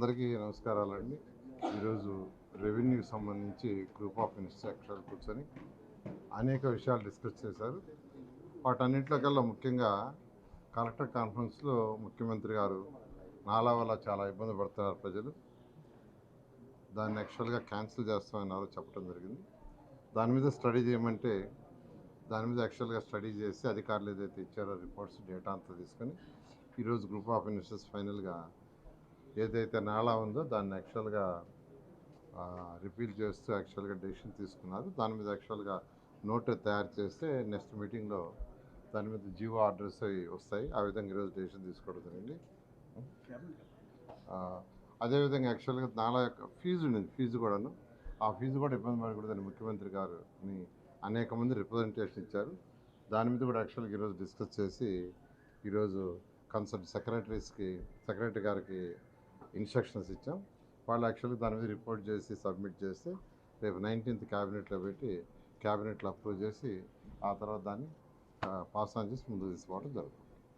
అందరికీ నమస్కారాలండి. ఈరోజు రెవెన్యూకి సంబంధించి గ్రూప్ ఆఫ్ మినిస్టర్స్ యాక్చువల్ కూర్చొని అనేక విషయాలు డిస్కస్ చేశారు. వాటన్నింటికల్లా ముఖ్యంగా కలెక్టర్ కాన్ఫరెన్స్లో ముఖ్యమంత్రి గారు నాలా వల్ల చాలా ఇబ్బంది పడుతున్నారు ప్రజలు, దాన్ని యాక్చువల్గా క్యాన్సిల్ చేస్తామన్నారు చెప్పడం జరిగింది. దాని మీద స్టడీ చేయమంటే దాని మీద యాక్చువల్గా స్టడీ చేసి అధికారులు ఏదైతే ఇచ్చారో రిపోర్ట్స్ డేటా అంతా తీసుకొని ఈరోజు గ్రూప్ ఆఫ్ మినిస్టర్స్ ఫైనల్గా ఏదైతే నాలా ఉందో దాన్ని యాక్చువల్గా రిపీల్ చేస్తూ యాక్చువల్గా డెసిషన్ తీసుకున్నారు. దాని మీద యాక్చువల్గా నోట్ తయారు చేస్తే నెక్స్ట్ మీటింగ్లో దాని మీద జీవో ఆర్డర్స్ వస్తాయి. ఆ విధంగా ఈరోజు డెసిషన్ తీసుకోవడం జరిగింది. అదేవిధంగా యాక్చువల్గా నాలా యొక్క ఫీజు ఉండింది, ఫీజు కూడాను ఆ ఫీజు కూడా ఇబ్బంది పడకూడదని ముఖ్యమంత్రి గారిని అనేక మంది రిప్రజెంటేషన్ ఇచ్చారు. దాని మీద కూడా యాక్చువల్గా ఈరోజు డిస్కస్ చేసి ఈరోజు కన్సల్ట్ సెక్రటరీ గారికి ఇన్స్ట్రక్షన్స్ ఇచ్చాం. వాళ్ళు యాక్చువల్గా దాని మీద రిపోర్ట్ చేసి సబ్మిట్ చేస్తే రేపు 19th క్యాబినెట్లో పెట్టి క్యాబినెట్లో అప్రూవ్ చేసి ఆ తర్వాత దాన్ని పాస్ ఆన్ చేసి ముందుకు తీసుకోవడం జరుగుతుంది.